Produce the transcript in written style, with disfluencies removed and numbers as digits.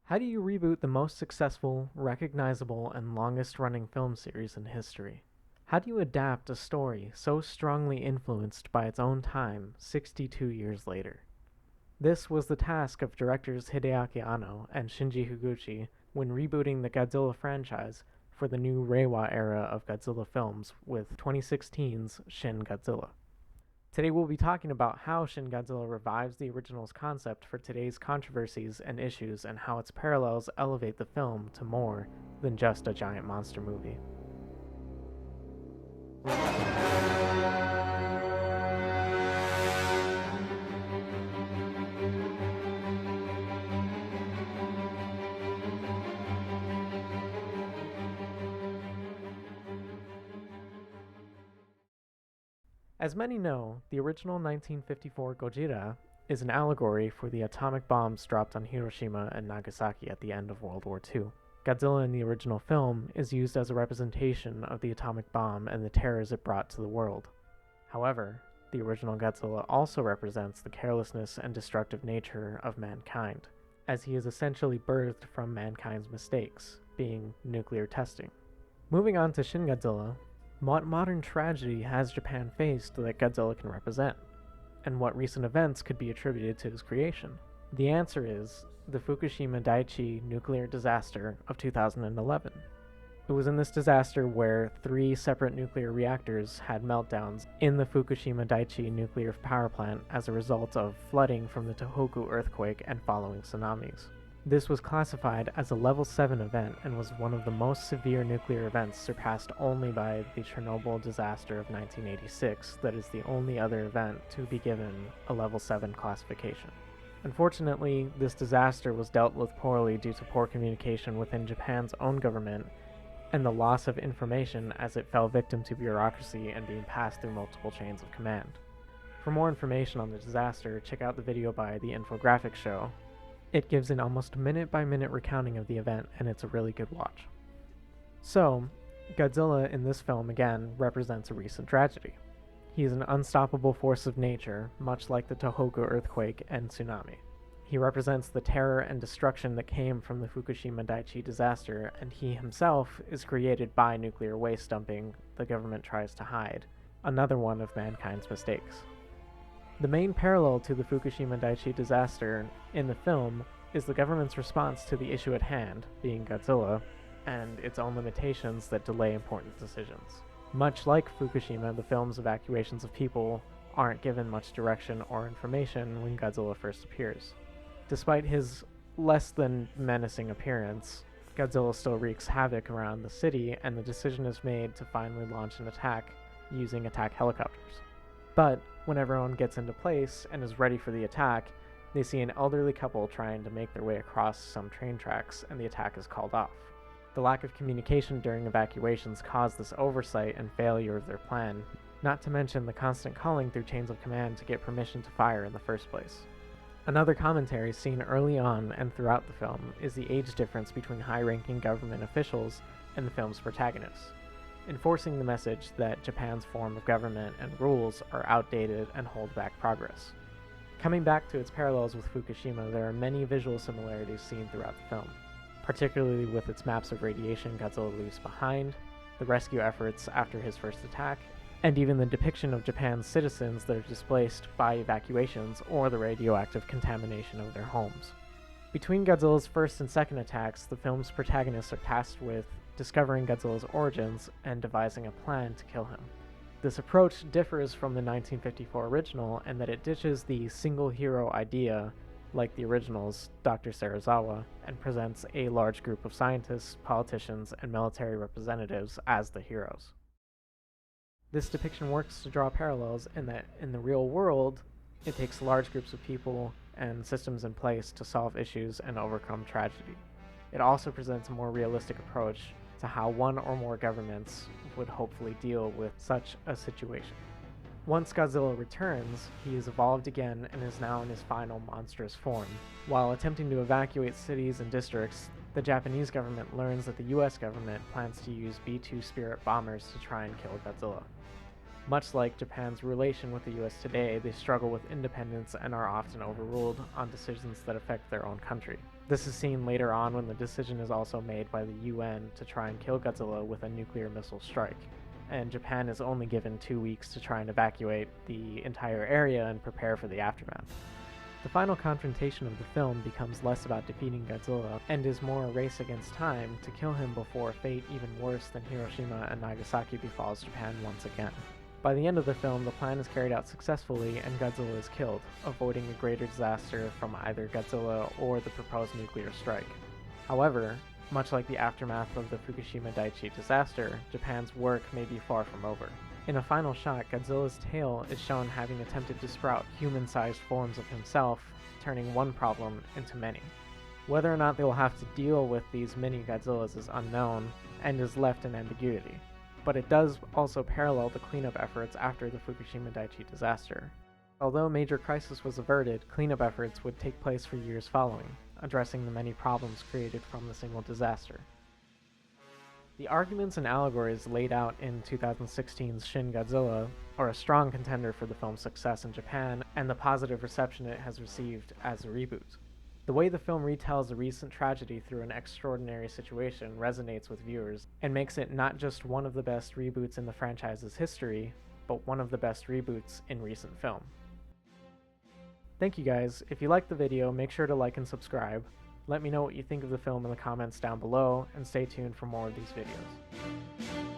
How do you reboot the most successful, recognizable, and longest-running film series in history? How do you adapt a story so strongly influenced by its own time 62 years later? This was the task of directors Hideaki Anno and Shinji Higuchi when rebooting the Godzilla franchise for the new Reiwa era of Godzilla films with 2016's Shin Godzilla. Today we'll be talking about how Shin Godzilla revives the original's concept for today's controversies and issues and how its parallels elevate the film to more than just a giant monster movie. As many know, the original 1954 Gojira is an allegory for the atomic bombs dropped on Hiroshima and Nagasaki at the end of World War II. Godzilla in the original film is used as a representation of the atomic bomb and the terrors it brought to the world. However, the original Godzilla also represents the carelessness and destructive nature of mankind, as he is essentially birthed from mankind's mistakes, being nuclear testing. Moving on to Shin Godzilla, what modern tragedy has Japan faced that Godzilla can represent? And what recent events could be attributed to his creation? The answer is the Fukushima Daiichi nuclear disaster of 2011. It was in this disaster where 3 separate nuclear reactors had meltdowns in the Fukushima Daiichi nuclear power plant as a result of flooding from the Tohoku earthquake and following tsunamis. This was classified as a level 7 event and was one of the most severe nuclear events, surpassed only by the Chernobyl disaster of 1986 that is the only other event to be given a level 7 classification. Unfortunately, this disaster was dealt with poorly due to poor communication within Japan's own government and the loss of information as it fell victim to bureaucracy and being passed through multiple chains of command. For more information on the disaster, check out the video by The Infographic Show. It gives an almost minute-by-minute recounting of the event, and it's a really good watch. So, Godzilla in this film again represents a recent tragedy. He is an unstoppable force of nature, much like the Tohoku earthquake and tsunami. He represents the terror and destruction that came from the Fukushima Daiichi disaster, and he himself is created by nuclear waste dumping the government tries to hide, another one of mankind's mistakes. The main parallel to the Fukushima Daiichi disaster in the film is the government's response to the issue at hand, being Godzilla, and its own limitations that delay important decisions. Much like Fukushima, the film's evacuations of people aren't given much direction or information when Godzilla first appears. Despite his less than menacing appearance, Godzilla still wreaks havoc around the city, and the decision is made to finally launch an attack using attack helicopters. But when everyone gets into place and is ready for the attack, they see an elderly couple trying to make their way across some train tracks, and the attack is called off. The lack of communication during evacuations caused this oversight and failure of their plan, not to mention the constant calling through chains of command to get permission to fire in the first place. Another commentary seen early on and throughout the film is the age difference between high-ranking government officials and the film's protagonists, enforcing the message that Japan's form of government and rules are outdated and hold back progress. Coming back to its parallels with Fukushima, there are many visual similarities seen throughout the film, particularly with its maps of radiation Godzilla leaves behind, the rescue efforts after his first attack, and even the depiction of Japan's citizens that are displaced by evacuations or the radioactive contamination of their homes. Between Godzilla's first and second attacks, the film's protagonists are tasked with discovering Godzilla's origins and devising a plan to kill him. This approach differs from the 1954 original in that it ditches the single hero idea like the original's Dr. Serizawa and presents a large group of scientists, politicians, and military representatives as the heroes. This depiction works to draw parallels in that in the real world, it takes large groups of people and systems in place to solve issues and overcome tragedy. It also presents a more realistic approach to how one or more governments would hopefully deal with such a situation. Once Godzilla returns, he is evolved again and is now in his final monstrous form. While attempting to evacuate cities and districts, the Japanese government learns that the US government plans to use B-2 Spirit bombers to try and kill Godzilla. Much like Japan's relation with the US today, they struggle with independence and are often overruled on decisions that affect their own country. This is seen later on when the decision is also made by the UN to try and kill Godzilla with a nuclear missile strike, and Japan is only given 2 weeks to try and evacuate the entire area and prepare for the aftermath. The final confrontation of the film becomes less about defeating Godzilla and is more a race against time to kill him before fate even worse than Hiroshima and Nagasaki befalls Japan once again. By the end of the film, the plan is carried out successfully and Godzilla is killed, avoiding a greater disaster from either Godzilla or the proposed nuclear strike. However, much like the aftermath of the Fukushima Daiichi disaster, Japan's work may be far from over. In a final shot, Godzilla's tail is shown having attempted to sprout human-sized forms of himself, turning one problem into many. Whether or not they will have to deal with these mini Godzillas is unknown and is left in ambiguity, but it does also parallel the cleanup efforts after the Fukushima Daiichi disaster. Although a major crisis was averted, cleanup efforts would take place for years following, addressing the many problems created from the single disaster. The arguments and allegories laid out in 2016's Shin Godzilla are a strong contender for the film's success in Japan and the positive reception it has received as a reboot. The way the film retells a recent tragedy through an extraordinary situation resonates with viewers and makes it not just one of the best reboots in the franchise's history, but one of the best reboots in recent film. Thank you guys. If you liked the video, make sure to like and subscribe. Let me know what you think of the film in the comments down below, and stay tuned for more of these videos.